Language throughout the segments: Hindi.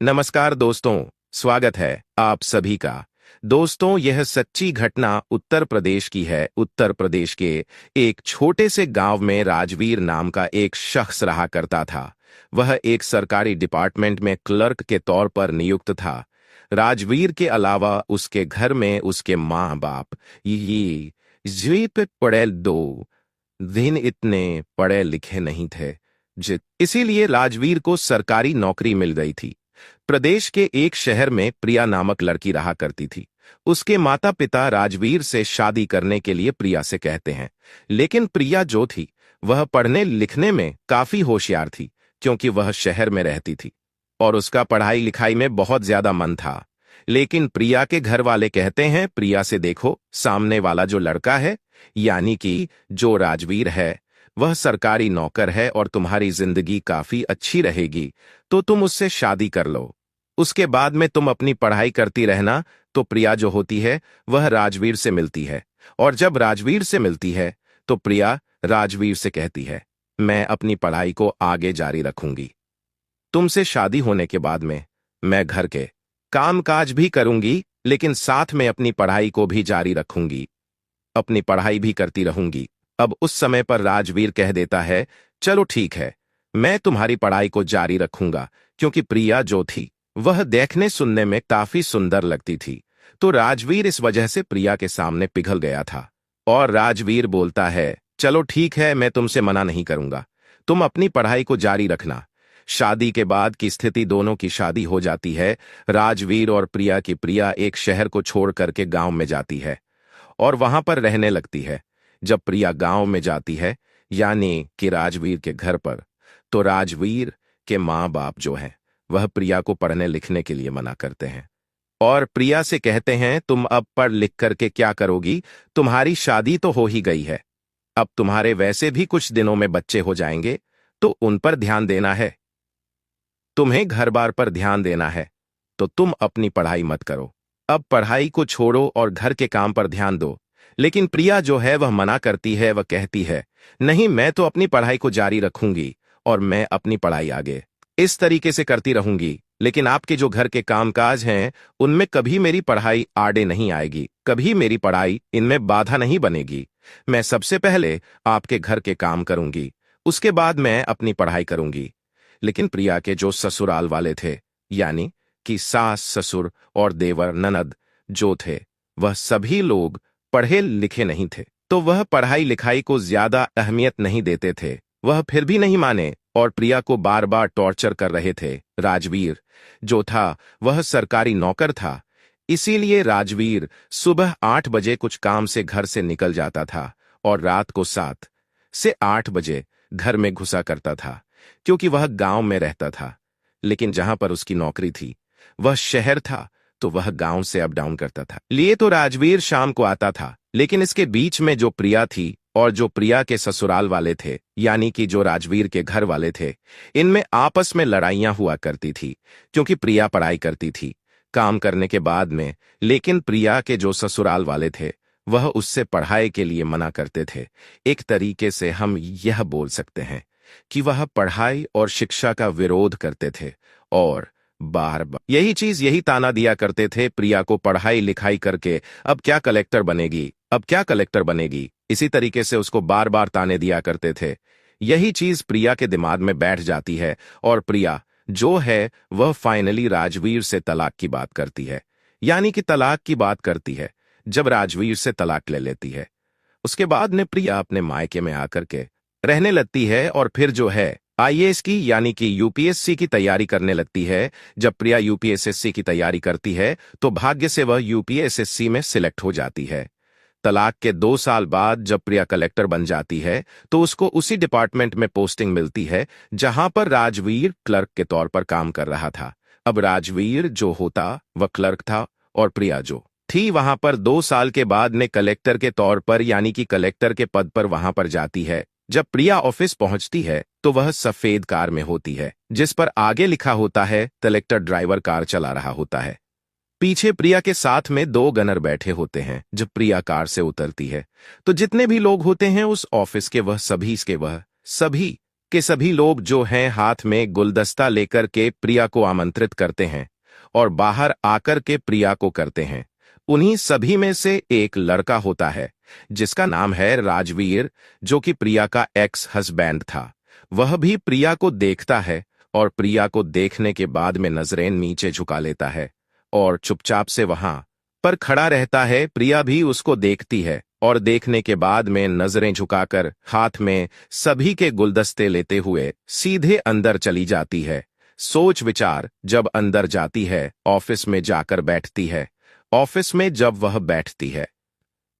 नमस्कार दोस्तों, स्वागत है आप सभी का। दोस्तों, यह सच्ची घटना उत्तर प्रदेश की है। उत्तर प्रदेश के एक छोटे से गांव में राजवीर नाम का एक शख्स रहा करता था। वह एक सरकारी डिपार्टमेंट में क्लर्क के तौर पर नियुक्त था। राजवीर के अलावा उसके घर में उसके माँ बाप ये जीप पढ़े दो दिन इतने पढ़े लिखे नहीं थे इसीलिए राजवीर को सरकारी नौकरी मिल गई थी। प्रदेश के एक शहर में प्रिया नामक लड़की रहा करती थी। उसके माता पिता राजवीर से शादी करने के लिए प्रिया से कहते हैं, लेकिन प्रिया जो थी वह पढ़ने लिखने में काफी होशियार थी, क्योंकि वह शहर में रहती थी और उसका पढ़ाई लिखाई में बहुत ज्यादा मन था। लेकिन प्रिया के घर वाले कहते हैं, प्रिया से देखो, सामने वाला जो लड़का है यानी कि जो राजवीर है वह सरकारी नौकर है और तुम्हारी जिंदगी काफी अच्छी रहेगी, तो तुम उससे शादी कर लो। उसके बाद में तुम अपनी पढ़ाई करती रहना। तो प्रिया जो होती है वह राजवीर से मिलती है, और जब राजवीर से मिलती है तो प्रिया राजवीर से कहती है, मैं अपनी पढ़ाई को आगे जारी रखूंगी। तुमसे शादी होने के बाद में मैं घर के कामकाज भी करूंगी, लेकिन साथ में अपनी पढ़ाई को भी जारी रखूंगी, अपनी पढ़ाई भी करती रहूंगी। अब उस समय पर राजवीर कह देता है, चलो ठीक है, मैं तुम्हारी पढ़ाई को जारी रखूंगा, क्योंकि प्रिया जो थी वह देखने सुनने में काफी सुंदर लगती थी। तो राजवीर इस वजह से प्रिया के सामने पिघल गया था और राजवीर बोलता है, चलो ठीक है, मैं तुमसे मना नहीं करूंगा, तुम अपनी पढ़ाई को जारी रखना। शादी के बाद की स्थिति, दोनों की शादी हो जाती है। राजवीर और प्रिया की प्रिया एक शहर को छोड़ करके गांव में जाती है और वहां पर रहने लगती है। जब प्रिया गांव में जाती है यानी कि राजवीर के घर पर, तो राजवीर के माँ बाप जो हैं वह प्रिया को पढ़ने लिखने के लिए मना करते हैं और प्रिया से कहते हैं, तुम अब पढ़ लिख करके क्या करोगी, तुम्हारी शादी तो हो ही गई है, अब तुम्हारे वैसे भी कुछ दिनों में बच्चे हो जाएंगे, तो उन पर ध्यान देना है, तुम्हें घर बार पर ध्यान देना है, तो तुम अपनी पढ़ाई मत करो, अब पढ़ाई को छोड़ो और घर के काम पर ध्यान दो। लेकिन प्रिया जो है वह मना करती है। वह कहती है, नहीं, मैं तो अपनी पढ़ाई को जारी रखूंगी और मैं अपनी पढ़ाई आगे इस तरीके से करती रहूंगी, लेकिन आपके जो घर के कामकाज हैं उनमें कभी मेरी पढ़ाई आड़े नहीं आएगी, कभी मेरी पढ़ाई इनमें बाधा नहीं बनेगी। मैं सबसे पहले आपके घर के काम करूंगी, उसके बाद मैं अपनी पढ़ाई करूंगी। लेकिन प्रिया के जो ससुराल वाले थे यानी कि सास ससुर और देवर ननद जो थे, वह सभी लोग पढ़े लिखे नहीं थे, तो वह पढ़ाई लिखाई को ज्यादा अहमियत नहीं देते थे। वह फिर भी नहीं माने और प्रिया को बार बार टॉर्चर कर रहे थे। राजवीर जो था वह सरकारी नौकर था, इसीलिए राजवीर सुबह 8 बजे कुछ काम से घर से निकल जाता था और रात को 7 से 8 बजे घर में घुसा करता था, क्योंकि वह गांव में रहता था। लेकिन जहां पर उसकी नौकरी थी वह शहर था, तो वह गांव से अप डाउन करता था। लिए तो राजवीर शाम को आता था, लेकिन इसके बीच में जो प्रिया थी और जो प्रिया के ससुराल वाले थे यानी कि जो राजवीर के घर वाले थे, इनमें आपस में लड़ाइयां हुआ करती थी, क्योंकि प्रिया पढ़ाई करती थी काम करने के बाद में, लेकिन प्रिया के जो ससुराल वाले थे वह उससे पढ़ाई के लिए मना करते थे। एक तरीके से हम यह बोल सकते हैं कि वह पढ़ाई और शिक्षा का विरोध करते थे और बार बार यही ताना दिया करते थे, प्रिया को पढ़ाई लिखाई करके अब क्या कलेक्टर बनेगी, अब क्या कलेक्टर बनेगी, इसी तरीके से उसको बार बार ताने दिया करते थे। यही चीज प्रिया के दिमाग में बैठ जाती है और प्रिया जो है वह फाइनली राजवीर से तलाक की बात करती है, यानी कि तलाक की बात करती है। जब राजवीर से तलाक ले लेती है, उसके बाद ने प्रिया अपने मायके में आकर के रहने लगती है और फिर जो है आईएएस की यानी कि यूपीएससी की तैयारी करने लगती है। जब प्रिया यूपीएससी की तैयारी करती है तो भाग्य से वह यूपीएससी में सिलेक्ट हो जाती है। तलाक के 2 साल बाद जब प्रिया कलेक्टर बन जाती है तो उसको उसी डिपार्टमेंट में पोस्टिंग मिलती है जहां पर राजवीर क्लर्क के तौर पर काम कर रहा था। अब राजवीर जो होता वह क्लर्क था और प्रिया जो थी वहां पर 2 साल के बाद ने कलेक्टर के तौर पर यानी कि कलेक्टर के पद पर वहां पर जाती है। जब प्रिया ऑफिस पहुंचती है तो वह सफेद कार में होती है, जिस पर आगे लिखा होता है कलेक्टर ड्राइवर कार चला रहा होता है। पीछे प्रिया के साथ में 2 गनर बैठे होते हैं। जब प्रिया कार से उतरती है तो जितने भी लोग होते हैं उस ऑफिस के वह सभी के सभी लोग जो हैं हाथ में गुलदस्ता लेकर के प्रिया को आमंत्रित करते हैं और बाहर आकर के प्रिया को करते हैं। उन्हीं सभी में से एक लड़का होता है जिसका नाम है राजवीर, जो कि प्रिया का एक्स हस्बैंड था। वह भी प्रिया को देखता है और प्रिया को देखने के बाद में नजरें नीचे झुका लेता है और चुपचाप से वहां पर खड़ा रहता है। प्रिया भी उसको देखती है और देखने के बाद में नजरें झुकाकर हाथ में सभी के गुलदस्ते लेते हुए सीधे अंदर चली जाती है। सोच विचार, जब अंदर जाती है ऑफिस में जाकर बैठती है। ऑफिस में जब वह बैठती है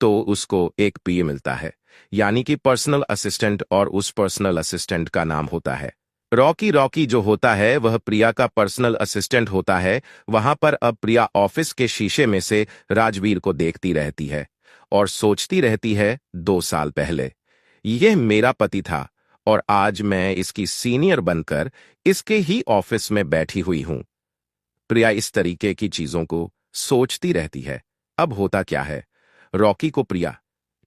तो उसको एक पीए मिलता है, यानी कि पर्सनल असिस्टेंट, और उस पर्सनल असिस्टेंट का नाम होता है रॉकी। रॉकी जो होता है वह प्रिया का पर्सनल असिस्टेंट होता है। वहां पर अब प्रिया ऑफिस के शीशे में से राजवीर को देखती रहती है और सोचती रहती है, 2 साल पहले यह मेरा पति था और आज मैं इसकी सीनियर बनकर इसके ही ऑफिस में बैठी हुई हूं। प्रिया इस तरीके की चीजों को सोचती रहती है। अब होता क्या है, रॉकी को प्रिया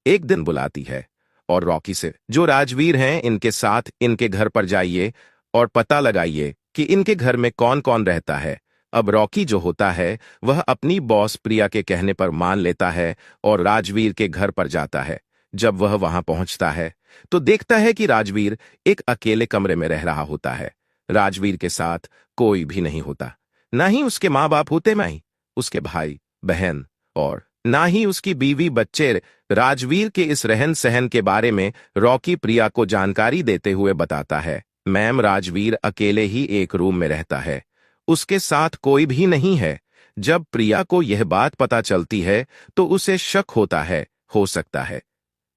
एक दिन बुलाती है और रॉकी से, जो राजवीर हैं इनके साथ इनके घर पर जाइए और पता लगाइए कि इनके घर में कौन कौन रहता है। अब रॉकी जो होता है वह अपनी बॉस प्रिया के कहने पर मान लेता है और राजवीर के घर पर जाता है। जब वह वहां पहुंचता है तो देखता है कि राजवीर एक अकेले कमरे में रह रहा होता है। राजवीर के साथ कोई भी नहीं होता, ना ही उसके माँ बाप होते, ना ही उसके भाई बहन, और ना ही उसकी बीवी बच्चे। राजवीर के इस रहन सहन के बारे में रॉकी प्रिया को जानकारी देते हुए बताता है, मैम राजवीर अकेले ही एक रूम में रहता है, उसके साथ कोई भी नहीं है। जब प्रिया को यह बात पता चलती है तो उसे शक होता है, हो सकता है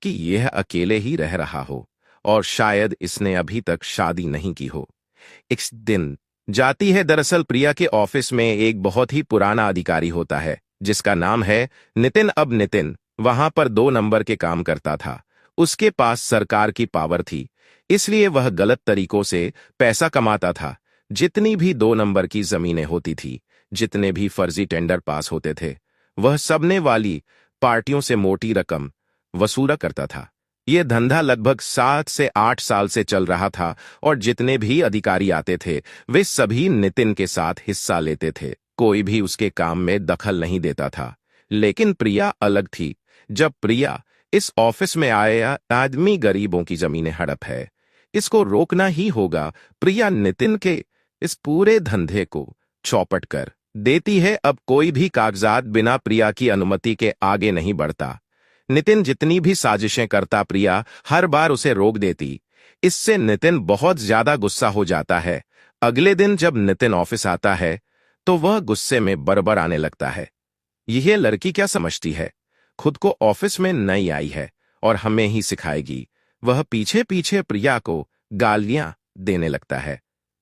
कि यह अकेले ही रह रहा हो और शायद इसने अभी तक शादी नहीं की हो। एक दिन जाती है, दरअसल प्रिया के ऑफिस में एक बहुत ही पुराना अधिकारी होता है जिसका नाम है नितिन। अब नितिन वहां पर 2 नंबर के काम करता था। उसके पास सरकार की पावर थी, इसलिए वह गलत तरीकों से पैसा कमाता था। जितनी भी 2 नंबर की जमीनें होती थी, जितने भी फर्जी टेंडर पास होते थे, वह सबने वाली पार्टियों से मोटी रकम वसूला करता था। यह धंधा लगभग 7 से 8 साल से चल रहा था और जितने भी अधिकारी आते थे वे सभी नितिन के साथ हिस्सा लेते थे। कोई भी उसके काम में दखल नहीं देता था। लेकिन प्रिया अलग थी। जब प्रिया इस ऑफिस में आए, आदमी गरीबों की जमीनें हड़प है, इसको रोकना ही होगा। प्रिया नितिन के इस पूरे धंधे को चौपट कर देती है। अब कोई भी कागजात बिना प्रिया की अनुमति के आगे नहीं बढ़ता। नितिन जितनी भी साजिशें करता, प्रिया हर बार उसे रोक देती। इससे नितिन बहुत ज्यादा गुस्सा हो जाता है। अगले दिन जब नितिन ऑफिस आता है तो वह गुस्से में बरबर आने लगता है। यह लड़की क्या समझती है, खुद को ऑफिस में नई आई है और हमें ही सिखाएगी। वह पीछे पीछे प्रिया को गालियां देने लगता है।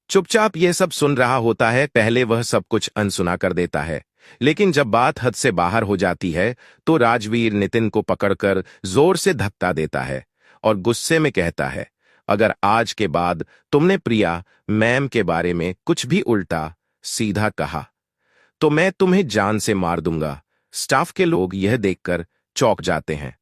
चुपचाप यह सब सुन रहा होता है। पहले वह सब कुछ अनसुना कर देता है, लेकिन जब बात हद से बाहर हो जाती है तो राजवीर नितिन को पकड़कर जोर से धक्का देता है और गुस्से में कहता है, अगर आज के बाद तुमने प्रिया मैम के बारे में कुछ भी उल्टा सीधा कहा तो मैं तुम्हें जान से मार दूंगा। स्टाफ के लोग यह देखकर चौंक जाते हैं।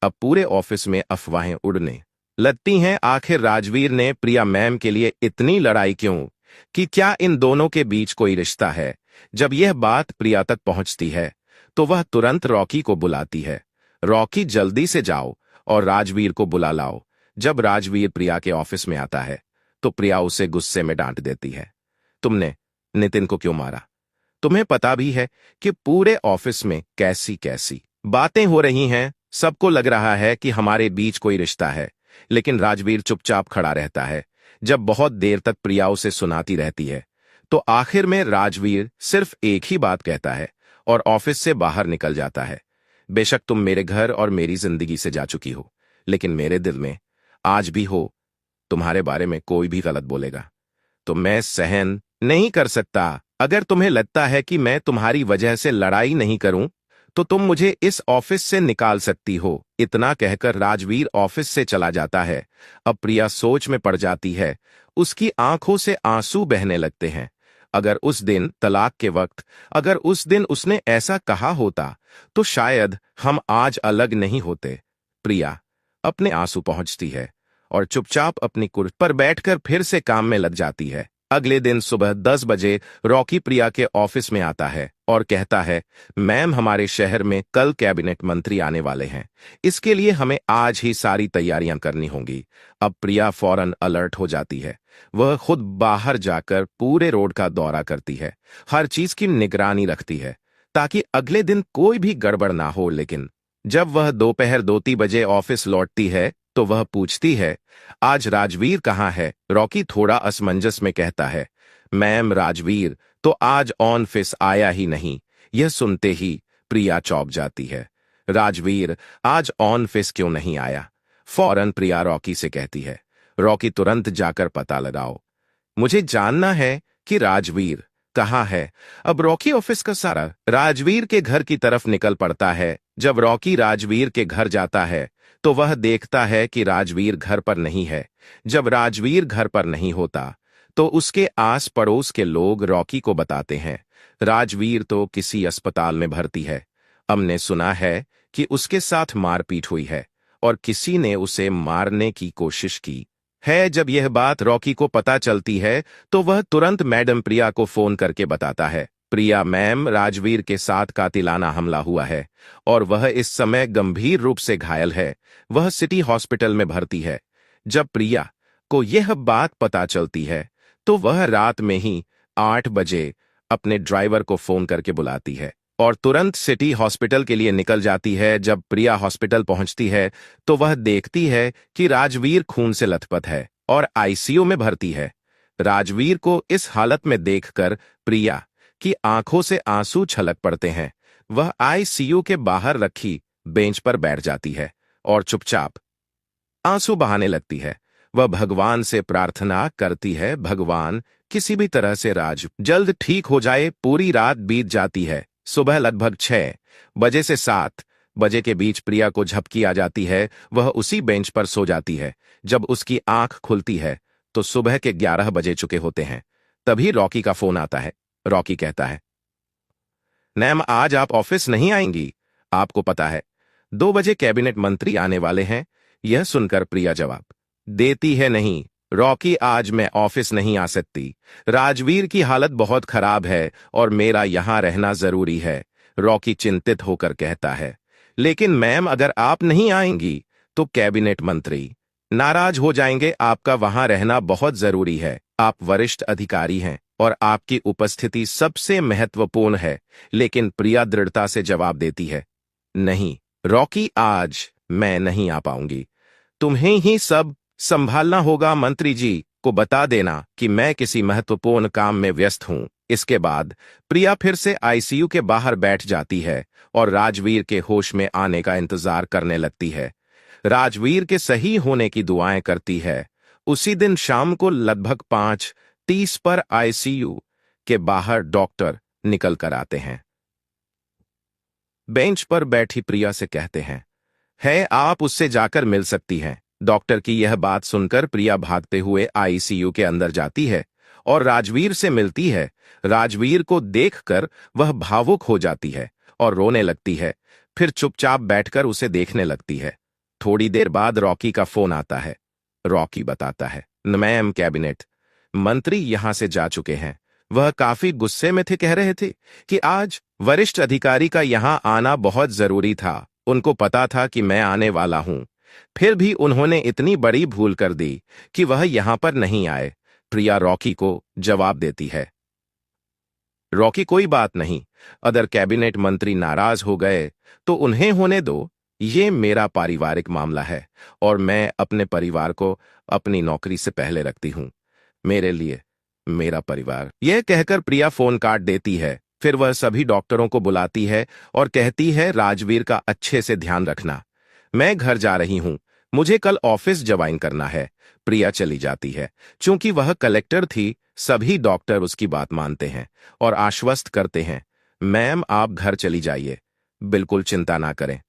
अब पूरे ऑफिस में अफवाहें उड़ने लगती हैं। आखिर राजवीर ने प्रिया मैम के लिए इतनी लड़ाई क्यों कि क्या इन दोनों के बीच कोई रिश्ता है? जब यह बात प्रिया तक पहुंचती है तो वह तुरंत रॉकी को बुलाती है, रॉकी जल्दी से जाओ और राजवीर को बुला लाओ। जब राजवीर प्रिया के ऑफिस में आता है तो प्रिया उसे गुस्से में डांट देती है, तुमने नितिन को क्यों मारा? तुम्हें पता भी है कि पूरे ऑफिस में कैसी कैसी बातें हो रही हैं, सबको लग रहा है कि हमारे बीच कोई रिश्ता है। लेकिन राजवीर चुपचाप खड़ा रहता है। जब बहुत देर तक प्रिया उसे सुनाती रहती है तो आखिर में राजवीर सिर्फ एक ही बात कहता है और ऑफिस से बाहर निकल जाता है। बेशक तुम मेरे घर और मेरी जिंदगी से जा चुकी हो, लेकिन मेरे दिल में आज भी हो। तुम्हारे बारे में कोई भी गलत बोलेगा तो मैं सहन नहीं कर सकता। अगर तुम्हें लगता है कि मैं तुम्हारी वजह से लड़ाई नहीं करूं तो तुम मुझे इस ऑफिस से निकाल सकती हो। इतना कहकर राजवीर ऑफिस से चला जाता है। अब प्रिया सोच में पड़ जाती है, उसकी आंखों से आंसू बहने लगते हैं। अगर उस दिन तलाक के वक्त, अगर उस दिन उसने ऐसा कहा होता तो शायद हम आज अलग नहीं होते। प्रिया अपने आंसू पहुंचती है और चुपचाप अपनी कुर्सी पर बैठकर फिर से काम में लग जाती है। अगले दिन सुबह 10 बजे रॉकी प्रिया के ऑफिस में आता है और कहता है, मैम, हमारे शहर में कल कैबिनेट मंत्री आने वाले हैं। इसके लिए हमें आज ही सारी तैयारियां करनी होंगी। अब प्रिया फौरन अलर्ट हो जाती है। वह खुद बाहर जाकर पूरे रोड का दौरा करती है, हर चीज की निगरानी रखती है ताकि अगले दिन कोई भी गड़बड़ ना हो। लेकिन जब वह दोपहर 2-3 बजे ऑफिस लौटती है तो वह पूछती है, आज राजवीर कहाँ है? रॉकी थोड़ा असमंजस में कहता है, मैम, राजवीर तो आज ऑफिस आया ही नहीं। यह सुनते ही प्रिया चौंक जाती है। राजवीर आज ऑफिस क्यों नहीं आया? फौरन प्रिया रॉकी से कहती है। रॉकी तुरंत जाकर पता लगाओ, मुझे जानना है कि राजवीर कहाँ है। अब रॉकी ऑफिस का सारा राजवीर के घर की तरफ निकल पड़ता है। जब रॉकी राजवीर के घर जाता है तो वह देखता है कि राजवीर घर पर नहीं है। जब राजवीर घर पर नहीं होता तो उसके आस पड़ोस के लोग रॉकी को बताते हैं, राजवीर तो किसी अस्पताल में भर्ती है। हमने सुना है कि उसके साथ मारपीट हुई है और किसी ने उसे मारने की कोशिश की है। जब यह बात रॉकी को पता चलती है तो वह तुरंत मैडम प्रिया को फोन करके बताता है, प्रिया मैम, राजवीर के साथ कातिलाना हमला हुआ है और वह इस समय गंभीर रूप से घायल है। वह सिटी हॉस्पिटल में भर्ती है। जब प्रिया को यह बात पता चलती है तो वह रात में ही 8 बजे अपने ड्राइवर को फोन करके बुलाती है और तुरंत सिटी हॉस्पिटल के लिए निकल जाती है। जब प्रिया हॉस्पिटल पहुंचती है तो वह देखती है कि राजवीर खून से लथपथ है और आईसीयू में भर्ती है। राजवीर को इस हालत में देखकर प्रिया की आंखों से आंसू छलक पड़ते हैं। वह आईसीयू के बाहर रखी बेंच पर बैठ जाती है और चुपचाप आंसू बहाने लगती है। वह भगवान से प्रार्थना करती है, भगवान, किसी भी तरह से राज जल्द ठीक हो जाए। पूरी रात बीत जाती है। सुबह लगभग 6 बजे से 7 बजे के बीच प्रिया को झपकी आ जाती है। वह उसी बेंच पर सो जाती है। जब उसकी आंख खुलती है तो सुबह के 11 बजे चुके होते हैं। तभी रॉकी का फोन आता है। रॉकी कहता है, मैम, आज आप ऑफिस नहीं आएंगी? आपको पता है 2 बजे कैबिनेट मंत्री आने वाले हैं। यह सुनकर प्रिया जवाब देती है, नहीं रॉकी, आज मैं ऑफिस नहीं आ सकती। राजवीर की हालत बहुत खराब है और मेरा यहां रहना जरूरी है। रॉकी चिंतित होकर कहता है, लेकिन मैम, अगर आप नहीं आएंगी तो कैबिनेट मंत्री नाराज हो जाएंगे। आपका वहां रहना बहुत जरूरी है। आप वरिष्ठ अधिकारी हैं और आपकी उपस्थिति सबसे महत्वपूर्ण है। लेकिन प्रिया दृढ़ता से जवाब देती है, नहीं रॉकी, आज मैं नहीं आ पाऊंगी। तुम्हें ही सब संभालना होगा। मंत्री जी को बता देना कि मैं किसी महत्वपूर्ण काम में व्यस्त हूं। इसके बाद प्रिया फिर से आईसीयू के बाहर बैठ जाती है और राजवीर के होश में आने का इंतजार करने लगती है। राजवीर के सही होने की दुआएं करती है। उसी दिन शाम को लगभग 5:30 पर आईसीयू के बाहर डॉक्टर निकल कर आते हैं। बेंच पर बैठी प्रिया से कहते हैं, है आप उससे जाकर मिल सकती हैं। डॉक्टर की यह बात सुनकर प्रिया भागते हुए आईसीयू के अंदर जाती है और राजवीर से मिलती है। राजवीर को देखकर वह भावुक हो जाती है और रोने लगती है। फिर चुपचाप बैठकर उसे देखने लगती है। थोड़ी देर बाद रॉकी का फोन आता है। रॉकी बताता है, मैम, कैबिनेट मंत्री यहां से जा चुके हैं। वह काफी गुस्से में थे, कह रहे थे कि आज वरिष्ठ अधिकारी का यहां आना बहुत जरूरी था। उनको पता था कि मैं आने वाला हूं, फिर भी उन्होंने इतनी बड़ी भूल कर दी कि वह यहां पर नहीं आए। प्रिया रॉकी को जवाब देती है, रॉकी, कोई बात नहीं, अगर कैबिनेट मंत्री नाराज हो गए तो उन्हें होने दो। ये मेरा पारिवारिक मामला है और मैं अपने परिवार को अपनी नौकरी से पहले रखती हूं। मेरे लिए मेरा परिवार। यह कहकर प्रिया फोन काट देती है। फिर वह सभी डॉक्टरों को बुलाती है और कहती है, राजवीर का अच्छे से ध्यान रखना। मैं घर जा रही हूं, मुझे कल ऑफिस ज्वाइन करना है। प्रिया चली जाती है। चूंकि वह कलेक्टर थी, सभी डॉक्टर उसकी बात मानते हैं और आश्वस्त करते हैं, मैम, आप घर चली जाइए, बिल्कुल चिंता ना करें।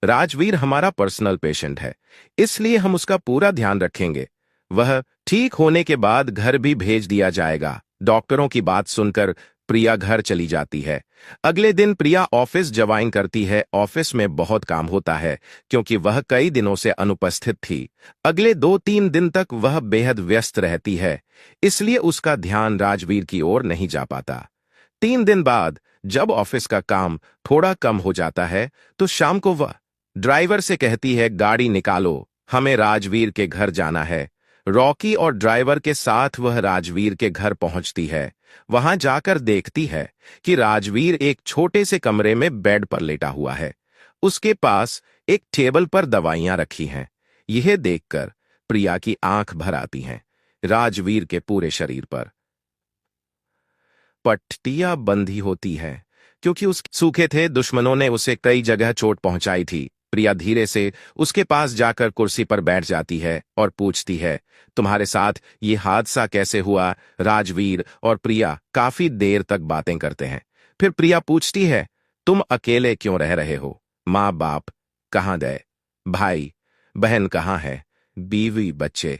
राजवीर हमारा पर्सनल पेशेंट है, इसलिए हम उसका पूरा ध्यान रखेंगे। वह ठीक होने के बाद घर भी भेज दिया जाएगा। डॉक्टरों की बात सुनकर प्रिया घर चली जाती है। अगले दिन प्रिया ऑफिस ज्वाइन करती है। ऑफिस में बहुत काम होता है क्योंकि वह कई दिनों से अनुपस्थित थी। अगले 2-3 दिन तक वह बेहद व्यस्त रहती है, इसलिए उसका ध्यान राजवीर की ओर नहीं जा पाता। 3 दिन बाद जब ऑफिस का काम थोड़ा कम हो जाता है तो शाम को वह ड्राइवर से कहती है, गाड़ी निकालो, हमें राजवीर के घर जाना है। रॉकी और ड्राइवर के साथ वह राजवीर के घर पहुंचती है। वहां जाकर देखती है कि राजवीर एक छोटे से कमरे में बेड पर लेटा हुआ है। उसके पास एक टेबल पर दवाइयां रखी हैं। यह देखकर प्रिया की आंख भर आती हैं। राजवीर के पूरे शरीर पर पट्टियां बंधी होती है क्योंकि उस सूखे थे, दुश्मनों ने उसे कई जगह चोट पहुंचाई थी। प्रिया धीरे से उसके पास जाकर कुर्सी पर बैठ जाती है और पूछती है, तुम्हारे साथ ये हादसा कैसे हुआ? राजवीर और प्रिया काफी देर तक बातें करते हैं। फिर प्रिया पूछती है, तुम अकेले क्यों रह रहे हो? माँ बाप कहाँ गए? भाई बहन कहाँ है? बीवी बच्चे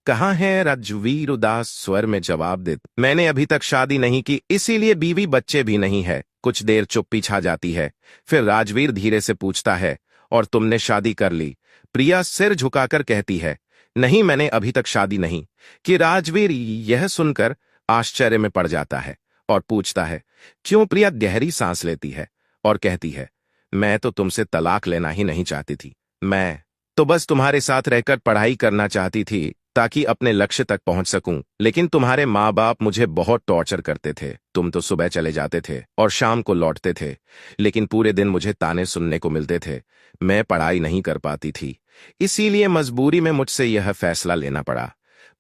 कहाँ है? राजवीर उदास स्वर में जवाब दे, मैंने अभी तक शादी नहीं की, इसीलिए बीवी बच्चे भी नहीं है। कुछ देर चुप्पी छा जाती है। फिर राजवीर धीरे से पूछता है, और तुमने शादी कर ली? प्रिया सिर झुकाकर कहती है, नहीं, मैंने अभी तक शादी नहीं की। राजवीर यह सुनकर आश्चर्य में पड़ जाता है और पूछता है, क्यों? प्रिया गहरी सांस लेती है और कहती है, मैं तो तुमसे तलाक लेना ही नहीं चाहती थी। मैं तो बस तुम्हारे साथ रहकर पढ़ाई करना चाहती थी ताकि अपने लक्ष्य तक पहुंच सकूं, लेकिन तुम्हारे माँ बाप मुझे बहुत टॉर्चर करते थे। तुम तो सुबह चले जाते थे और शाम को लौटते थे, लेकिन पूरे दिन मुझे ताने सुनने को मिलते थे। मैं पढ़ाई नहीं कर पाती थी, इसीलिए मजबूरी में मुझसे यह फैसला लेना पड़ा।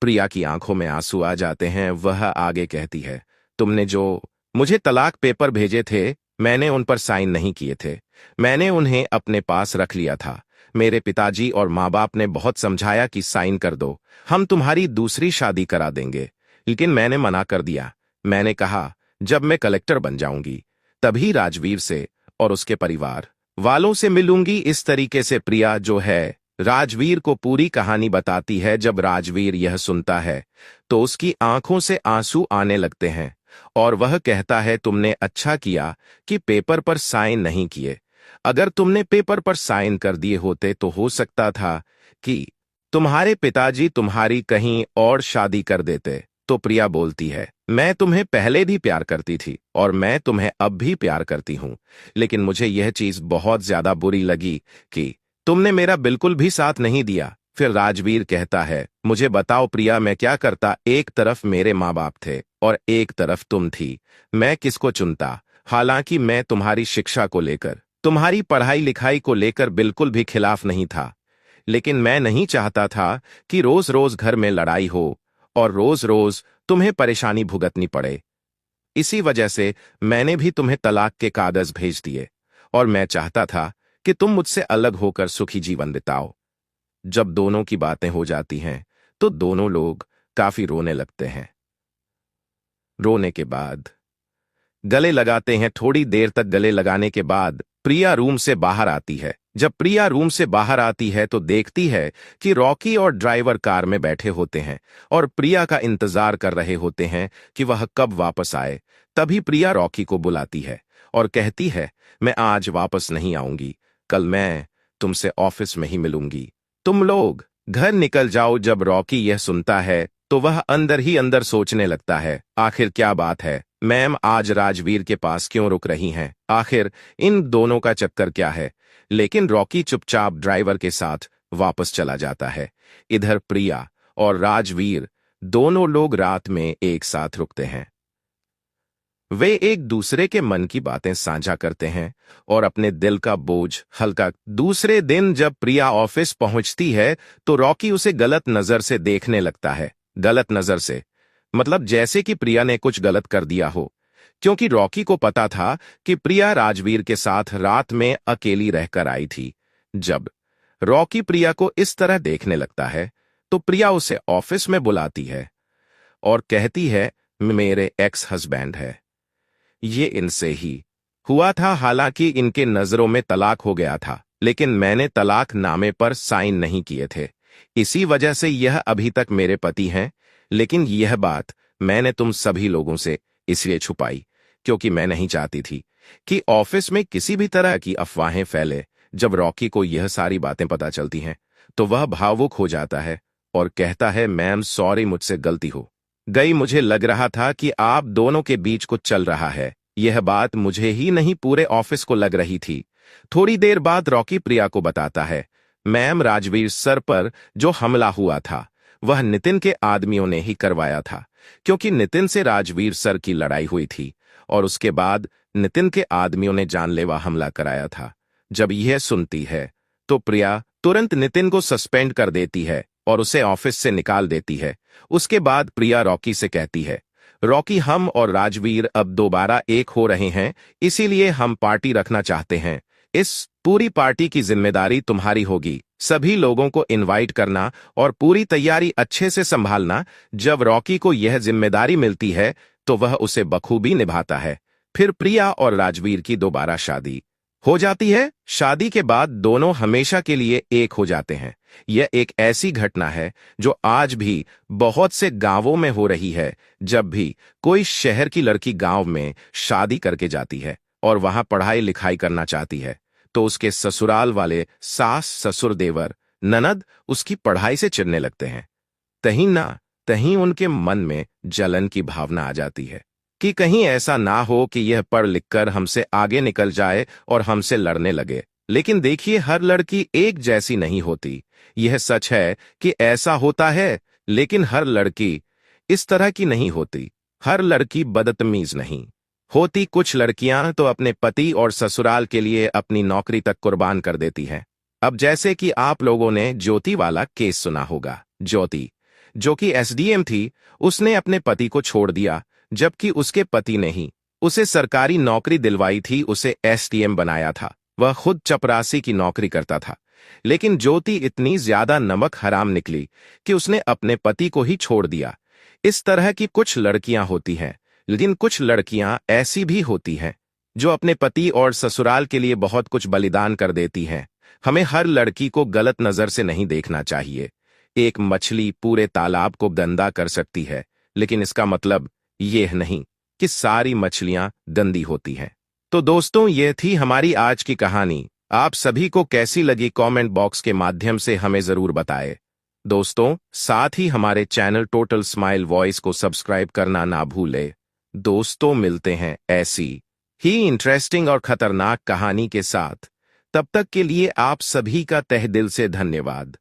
प्रिया की आंखों में आंसू आ जाते हैं। वह आगे कहती है, तुमने जो मुझे तलाक पेपर भेजे थे, मैंने उन पर साइन नहीं किए थे। मैंने उन्हें अपने पास रख लिया था। मेरे पिताजी और माँ बाप ने बहुत समझाया कि साइन कर दो, हम तुम्हारी दूसरी शादी करा देंगे, लेकिन मैंने मना कर दिया। मैंने कहा, जब मैं कलेक्टर बन जाऊंगी तभी राजवीर से और उसके परिवार वालों से मिलूंगी। इस तरीके से प्रिया जो है राजवीर को पूरी कहानी बताती है। जब राजवीर यह सुनता है तो उसकी आंखों से आंसू आने लगते हैं और वह कहता है, तुमने अच्छा किया कि पेपर पर साइन नहीं किए। अगर तुमने पेपर पर साइन कर दिए होते तो हो सकता था कि तुम्हारे पिताजी तुम्हारी कहीं और शादी कर देते। तो प्रिया बोलती है, मैं तुम्हें पहले भी प्यार करती थी और मैं तुम्हें अब भी प्यार करती हूं, लेकिन मुझे यह चीज बहुत ज्यादा बुरी लगी कि तुमने मेरा बिल्कुल भी साथ नहीं दिया। फिर राजवीर कहता है, मुझे बताओ प्रिया, मैं क्या करता? एक तरफ मेरे माँ बाप थे और एक तरफ तुम थी, मैं किसको चुनता? हालांकि मैं तुम्हारी शिक्षा को लेकर, तुम्हारी पढ़ाई लिखाई को लेकर बिल्कुल भी खिलाफ नहीं था, लेकिन मैं नहीं चाहता था कि रोज रोज घर में लड़ाई हो और रोज रोज तुम्हें परेशानी भुगतनी पड़े। इसी वजह से मैंने भी तुम्हें तलाक के कागज भेज दिए और मैं चाहता था कि तुम मुझसे अलग होकर सुखी जीवन बिताओ। जब दोनों की बातें हो जाती हैं तो दोनों लोग काफी रोने लगते हैं। रोने के बाद गले लगाते हैं। थोड़ी देर तक गले लगाने के बाद प्रिया रूम से बाहर आती है। जब प्रिया रूम से बाहर आती है तो देखती है कि रॉकी और ड्राइवर कार में बैठे होते हैं और प्रिया का इंतजार कर रहे होते हैं कि वह कब वापस आए। तभी प्रिया रॉकी को बुलाती है और कहती है, मैं आज वापस नहीं आऊंगी, कल मैं तुमसे ऑफिस में ही मिलूंगी, तुम लोग घर निकल जाओ। जब रॉकी यह सुनता है तो वह अंदर ही अंदर सोचने लगता है, आखिर क्या बात है? मैम आज राजवीर के पास क्यों रुक रही हैं? आखिर इन दोनों का चक्कर क्या है? लेकिन रॉकी चुपचाप ड्राइवर के साथ वापस चला जाता है। इधर प्रिया और राजवीर दोनों लोग रात में एक साथ रुकते हैं। वे एक दूसरे के मन की बातें साझा करते हैं और अपने दिल का बोझ हल्का। दूसरे दिन जब प्रिया ऑफिस पहुंचती है तो रॉकी उसे गलत नजर से देखने लगता है। गलत नजर से मतलब जैसे कि प्रिया ने कुछ गलत कर दिया हो, क्योंकि रॉकी को पता था कि प्रिया राजवीर के साथ रात में अकेली रहकर आई थी। जब रॉकी प्रिया को इस तरह देखने लगता है तो प्रिया उसे ऑफिस में बुलाती है और कहती है, मेरे एक्स हस्बैंड है, ये इनसे ही हुआ था। हालांकि इनके नजरों में तलाक हो गया था, लेकिन मैंने तलाक नामे पर साइन नहीं किए थे, इसी वजह से यह अभी तक मेरे पति हैं। लेकिन यह बात मैंने तुम सभी लोगों से इसलिए छुपाई क्योंकि मैं नहीं चाहती थी कि ऑफिस में किसी भी तरह की अफवाहें फैले। जब रॉकी को यह सारी बातें पता चलती हैं तो वह भावुक हो जाता है और कहता है, मैम सॉरी, मुझसे गलती हो गई। मुझे लग रहा था कि आप दोनों के बीच कुछ चल रहा है। यह बात मुझे ही नहीं पूरे ऑफिस को लग रही थी। थोड़ी देर बाद रॉकी प्रिया को बताता है, मैम राजवीर सर पर जो हमला हुआ था वह नितिन के आदमियों ने ही करवाया था, क्योंकि नितिन से राजवीर सर की लड़ाई हुई थी और उसके बाद नितिन के आदमियों ने जानलेवा हमला कराया था। जब यह सुनती है तो प्रिया तुरंत नितिन को सस्पेंड कर देती है और उसे ऑफिस से निकाल देती है। उसके बाद प्रिया रॉकी से कहती है, रॉकी, हम और राजवीर अब दोबारा एक हो रहे हैं, इसीलिए हम पार्टी रखना चाहते हैं। इस पूरी पार्टी की जिम्मेदारी तुम्हारी होगी। सभी लोगों को इनवाइट करना और पूरी तैयारी अच्छे से संभालना। जब रॉकी को यह जिम्मेदारी मिलती है तो वह उसे बखूबी निभाता है। फिर प्रिया और राजवीर की दोबारा शादी हो जाती है। शादी के बाद दोनों हमेशा के लिए एक हो जाते हैं। यह एक ऐसी घटना है जो आज भी बहुत से गांवों में हो रही है। जब भी कोई शहर की लड़की गांव में शादी करके जाती है और वहां पढ़ाई लिखाई करना चाहती है तो उसके ससुराल वाले सास, ससुर, देवर, ननद उसकी पढ़ाई से चिढ़ने लगते हैं। तहीं ना तहीं उनके मन में जलन की भावना आ जाती है कि कहीं ऐसा ना हो कि यह पढ़ लिखकर हमसे आगे निकल जाए और हमसे लड़ने लगे। लेकिन देखिए, हर लड़की एक जैसी नहीं होती। यह सच है कि ऐसा होता है, लेकिन हर लड़की इस तरह की नहीं होती। हर लड़की बदतमीज नहीं होती। कुछ लड़कियां तो अपने पति और ससुराल के लिए अपनी नौकरी तक कुर्बान कर देती हैं। अब जैसे कि आप लोगों ने ज्योति वाला केस सुना होगा। ज्योति, जो कि एसडीएम थी, उसने अपने पति को छोड़ दिया, जबकि उसके पति ने ही उसे सरकारी नौकरी दिलवाई थी, उसे एसडीएम बनाया था। वह खुद चपरासी की नौकरी करता था। लेकिन ज्योति इतनी ज्यादा नमक हराम निकली कि उसने अपने पति को ही छोड़ दिया। इस तरह की कुछ लड़कियां होती हैं, लेकिन कुछ लड़कियां ऐसी भी होती हैं जो अपने पति और ससुराल के लिए बहुत कुछ बलिदान कर देती हैं। हमें हर लड़की को गलत नजर से नहीं देखना चाहिए। एक मछली पूरे तालाब को गंदा कर सकती है, लेकिन इसका मतलब यह नहीं कि सारी मछलियां गंदी होती हैं। तो दोस्तों, यह थी हमारी आज की कहानी। आप सभी को कैसी लगी कमेंट बॉक्स के माध्यम से हमें जरूर बताएं। दोस्तों, साथ ही हमारे चैनल टोटल स्माइल वॉइस को सब्सक्राइब करना ना भूलें। दोस्तों, मिलते हैं ऐसी ही इंटरेस्टिंग और खतरनाक कहानी के साथ। तब तक के लिए आप सभी का तहे दिल से धन्यवाद।